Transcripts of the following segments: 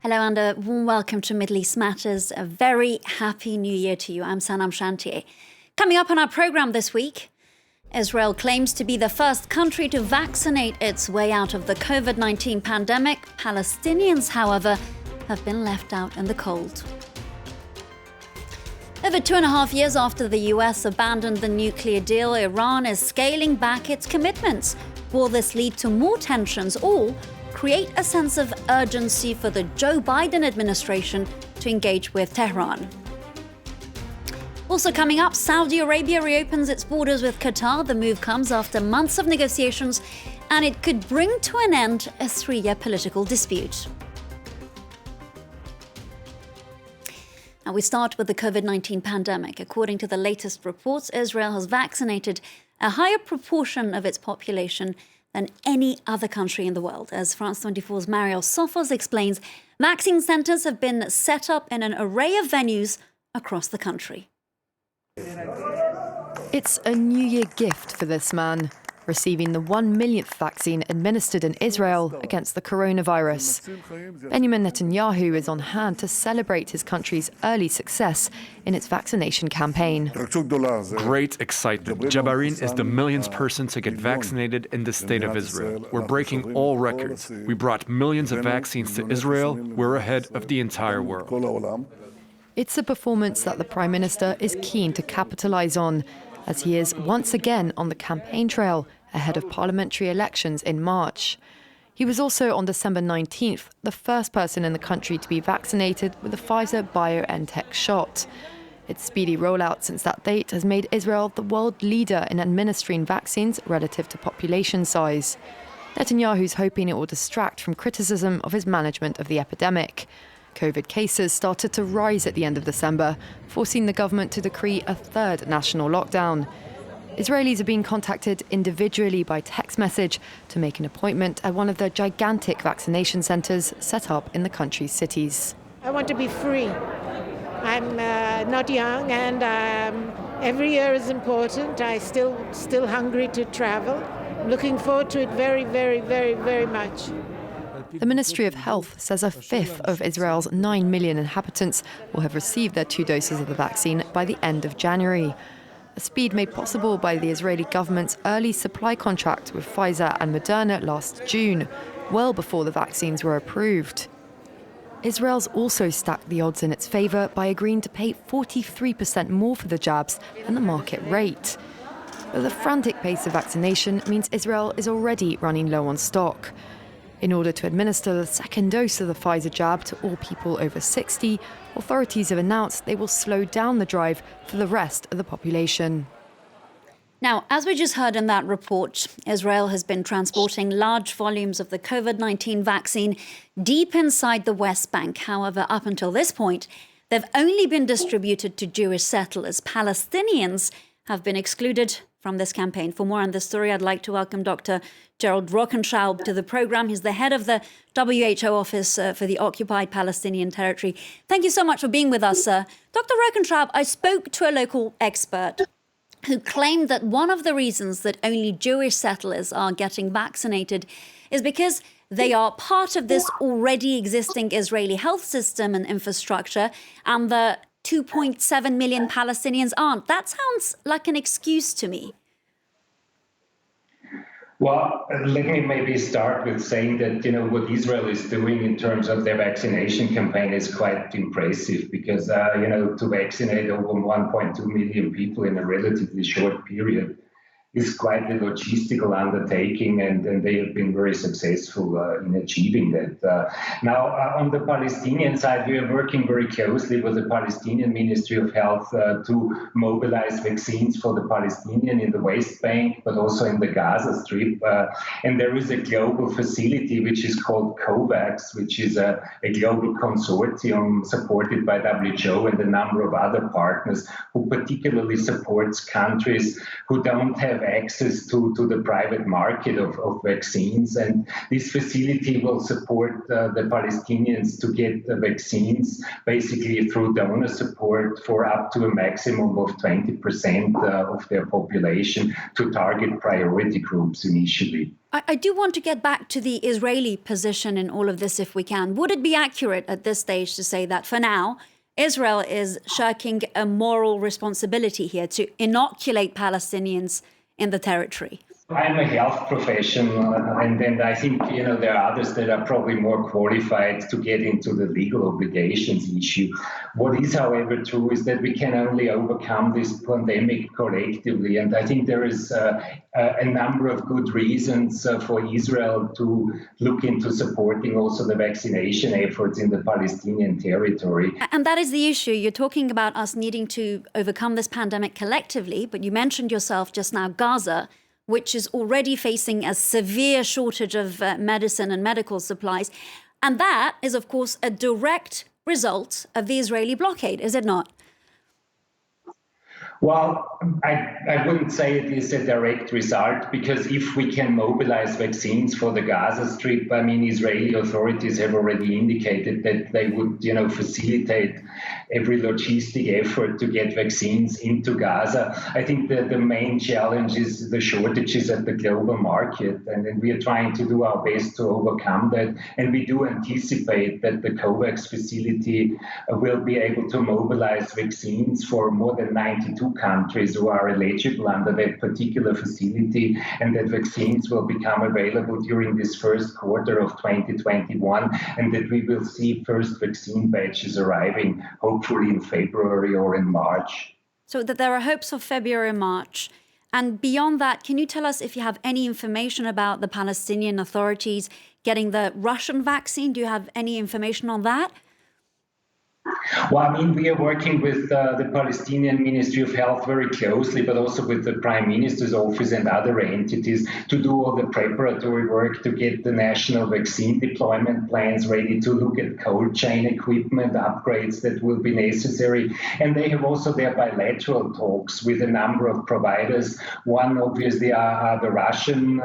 Hello and a warm welcome to Middle East Matters. A very happy new year to you. I'm Sanam Shantier. Coming up on our programme this week, Israel claims to be the first country to vaccinate its way out of the Covid-19 pandemic. Palestinians, however, have been left out in the cold. Over 2.5 years after the US abandoned the nuclear deal, Iran is scaling back its commitments. Will this lead to more tensions or create a sense of urgency for the Joe Biden administration to engage with Tehran? Also coming up, Saudi Arabia reopens its borders with Qatar. The move comes after months of negotiations, and it could bring to an end a 3-year political dispute. Now we start with the COVID-19 pandemic. According to the latest reports, Israel has vaccinated a higher proportion of its population than any other country in the world. As France 24's Mariel Sofos explains, vaccine centres have been set up in an array of venues across the country. It's a New Year gift for this man, receiving the 1 millionth vaccine administered in Israel against the coronavirus. Benjamin Netanyahu is on hand to celebrate his country's early success in its vaccination campaign. Great excitement. Jabarin is the millionth person to get vaccinated in the state of Israel. We're breaking all records. We brought millions of vaccines to Israel. We're ahead of the entire world. It's a performance that the Prime Minister is keen to capitalise on, as he is once again on the campaign trail ahead of parliamentary elections in March. He was also on December 19th, the first person in the country to be vaccinated with the Pfizer-BioNTech shot. Its speedy rollout since that date has made Israel the world leader in administering vaccines relative to population size. Netanyahu's hoping it will distract from criticism of his management of the epidemic. COVID cases started to rise at the end of December, forcing the government to decree a third national lockdown. Israelis are being contacted individually by text message to make an appointment at one of the gigantic vaccination centres set up in the country's cities. I want to be free. I'm not young, and every year is important. I'm still hungry to travel. Looking forward to it very, very, very, very much. The Ministry of Health says a fifth of Israel's 9 million inhabitants will have received their 2 doses of the vaccine by the end of January. A speed made possible by the Israeli government's early supply contract with Pfizer and Moderna last June, well before the vaccines were approved. Israel's also stacked the odds in its favour by agreeing to pay 43% more for the jabs than the market rate. But the frantic pace of vaccination means Israel is already running low on stock. In order to administer the second dose of the Pfizer jab to all people over 60, authorities have announced they will slow down the drive for the rest of the population. Now, as we just heard in that report, Israel has been transporting large volumes of the COVID-19 vaccine deep inside the West Bank. However, up until this point, they've only been distributed to Jewish settlers. Palestinians have been excluded from this campaign. For more on this story, I'd like to welcome Dr. Gerald Rockenschaub to the programme. He's the head of the WHO office for the occupied Palestinian Territory. Thank you so much for being with us, sir. Dr. Rockenschaub, I spoke to a local expert who claimed that one of the reasons that only Jewish settlers are getting vaccinated is because they are part of this already existing Israeli health system and infrastructure, and the 2.7 million Palestinians aren't. That sounds like an excuse to me. Well, let me maybe start with saying that, what Israel is doing in terms of their vaccination campaign is quite impressive because, to vaccinate over 1.2 million people in a relatively short period is quite a logistical undertaking, and they have been very successful in achieving that. Now, on the Palestinian side, we are working very closely with the Palestinian Ministry of Health to mobilize vaccines for the Palestinian in the West Bank, but also in the Gaza Strip. And there is a global facility which is called COVAX, which is a global consortium supported by WHO and a number of other partners, who particularly supports countries who don't have have access to the private market of vaccines. And this facility will support the Palestinians to get the vaccines basically through donor support for up to a maximum of 20% of their population to target priority groups initially. I do want to get back to the Israeli position in all of this if we can. Would it be accurate at this stage to say that for now, Israel is shirking a moral responsibility here to inoculate Palestinians in the territory? I'm a health professional, and I think there are others that are probably more qualified to get into the legal obligations issue. What is, however, true is that we can only overcome this pandemic collectively, and I think there is a number of good reasons for Israel to look into supporting also the vaccination efforts in the Palestinian territory. And that is the issue. You're talking about us needing to overcome this pandemic collectively, but you mentioned yourself just now Gaza, which is already facing a severe shortage of medicine and medical supplies. And that is, of course, a direct result of the Israeli blockade, is it not? Well, I wouldn't say it is a direct result, because if we can mobilize vaccines for the Gaza Strip, I mean, Israeli authorities have already indicated that they would, facilitate every logistic effort to get vaccines into Gaza. I think that the main challenge is the shortages at the global market, and we are trying to do our best to overcome that. And we do anticipate that the COVAX facility will be able to mobilize vaccines for more than 92 countries who are eligible under that particular facility, and that vaccines will become available during this first quarter of 2021, and that we will see first vaccine batches arriving hopefully in February or in March. So that there are hopes for February and March. And beyond that, can you tell us if you have any information about the Palestinian authorities getting the Russian vaccine? Do you have any information on that? Well, I mean, we are working with the Palestinian Ministry of Health very closely, but also with the Prime Minister's office and other entities to do all the preparatory work to get the national vaccine deployment plans ready, to look at cold chain equipment upgrades that will be necessary. And they have also their bilateral talks with a number of providers. One, obviously, are the Russian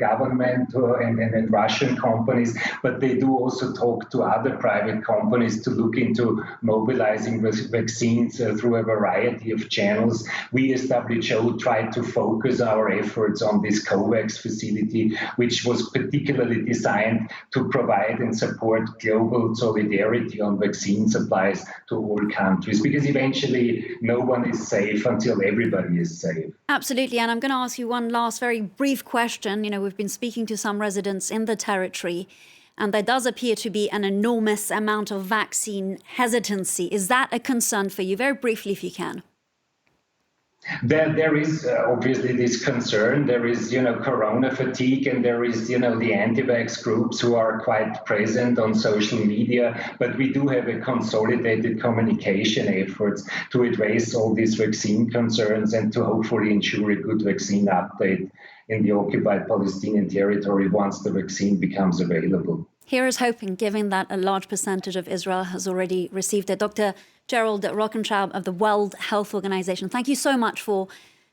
government and Russian companies, but they do also talk to other private companies to look into mobilizing vaccines through a variety of channels. We as WHO tried to focus our efforts on this COVAX facility, which was particularly designed to provide and support global solidarity on vaccine supplies to all countries, because eventually no one is safe until everybody is safe. Absolutely. And I'm going to ask you one last very brief question. We've been speaking to some residents in the territory, and there does appear to be an enormous amount of vaccine hesitancy. Is that a concern for you? Very briefly, if you can. There is obviously this concern. There is, corona fatigue, and there is, the anti-vax groups who are quite present on social media. But we do have a consolidated communication efforts to address all these vaccine concerns and to hopefully ensure a good vaccine update in the occupied Palestinian territory once the vaccine becomes available. Here is hoping, given that a large percentage of Israel has already received it. Dr. Gerald Rockenschaub of the World Health Organization, thank you so much for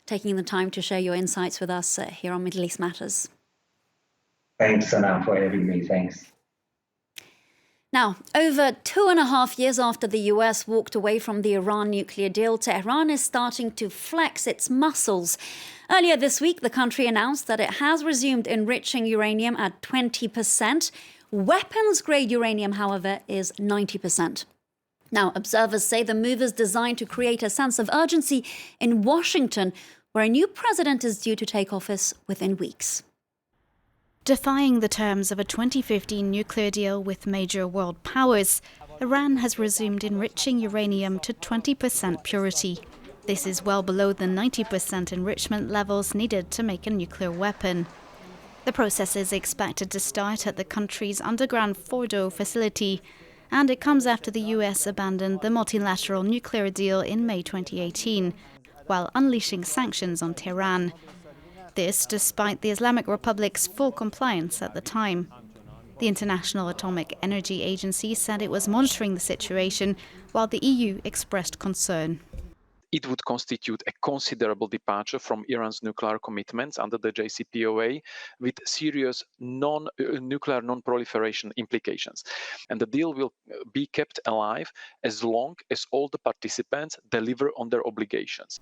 taking the time to share your insights with us here on Middle East Matters. Thanks, Anna, for having me. Thanks. Now, over 2.5 years after the US walked away from the Iran nuclear deal, Tehran is starting to flex its muscles. Earlier this week, the country announced that it has resumed enriching uranium at 20%. Weapons-grade uranium, however, is 90%. Now, observers say the move is designed to create a sense of urgency in Washington, where a new president is due to take office within weeks. Defying the terms of a 2015 nuclear deal with major world powers, Iran has resumed enriching uranium to 20% purity. This is well below the 90% enrichment levels needed to make a nuclear weapon. The process is expected to start at the country's underground Fordo facility, and it comes after the US abandoned the multilateral nuclear deal in May 2018, while unleashing sanctions on Tehran. This despite the Islamic Republic's full compliance at the time. The International Atomic Energy Agency said it was monitoring the situation, while the EU expressed concern. it would constitute a considerable departure from Iran's nuclear commitments under the JCPOA with serious nuclear non-proliferation implications. And the deal will be kept alive as long as all the participants deliver on their obligations.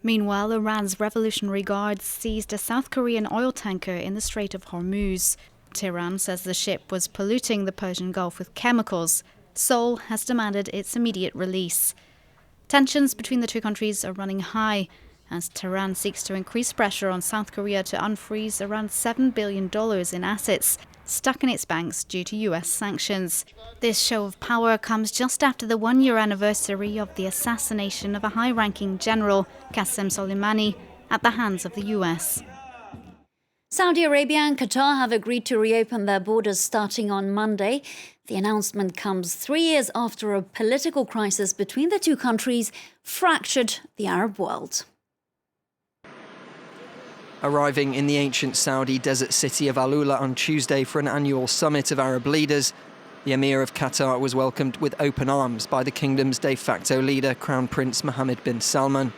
Meanwhile, Iran's Revolutionary Guards seized a South Korean oil tanker in the Strait of Hormuz. Tehran says the ship was polluting the Persian Gulf with chemicals. Seoul has demanded its immediate release. Tensions between the two countries are running high as Tehran seeks to increase pressure on South Korea to unfreeze around $7 billion in assets stuck in its banks due to US sanctions. This show of power comes just after the one-year anniversary of the assassination of a high-ranking general, Qasem Soleimani, at the hands of the US. Saudi Arabia and Qatar have agreed to reopen their borders starting on Monday. The announcement comes 3 years after a political crisis between the two countries fractured the Arab world. Arriving in the ancient Saudi desert city of Al Ula on Tuesday for an annual summit of Arab leaders, the Emir of Qatar was welcomed with open arms by the kingdom's de facto leader, Crown Prince Mohammed bin Salman.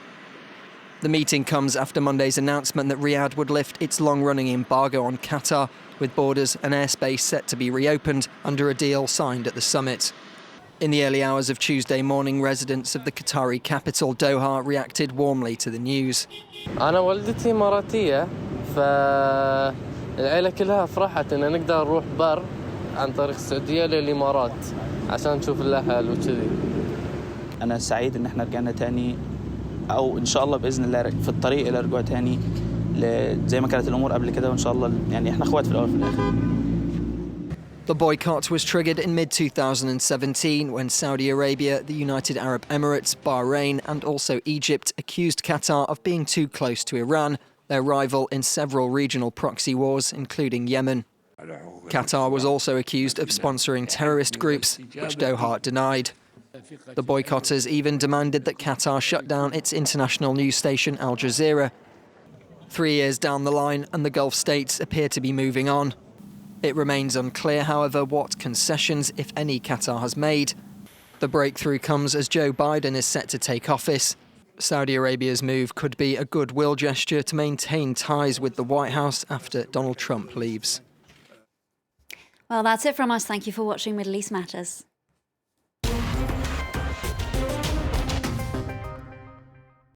The meeting comes after Monday's announcement that Riyadh would lift its long-running embargo on Qatar, with borders and airspace set to be reopened under a deal signed at the summit. In the early hours of Tuesday morning, residents of the Qatari capital, Doha, reacted warmly to the news. أنا والدتي إماراتية فالعائلة كلها فرحت إن نقدر نروح بر عن طريق السعودية للإمارات عشان نشوف الأهل وكذي. أنا سعيد إن إحنا رجعنا تاني أو إن شاء الله بإذن الله في الطريق إلى رجوع تاني زي ما كانت الأمور قبل كده وإن شاء الله يعني إحنا أخوات في الأول وفي الآخر. The boycott was triggered in mid-2017 when Saudi Arabia, the United Arab Emirates, Bahrain and also Egypt accused Qatar of being too close to Iran, their rival in several regional proxy wars, including Yemen. Qatar was also accused of sponsoring terrorist groups, which Doha denied. The boycotters even demanded that Qatar shut down its international news station Al Jazeera. 3 years down the line and the Gulf states appear to be moving on. It remains unclear, however, what concessions, if any, Qatar has made. The breakthrough comes as Joe Biden is set to take office. Saudi Arabia's move could be a goodwill gesture to maintain ties with the White House after Donald Trump leaves. Well, that's it from us. Thank you for watching Middle East Matters.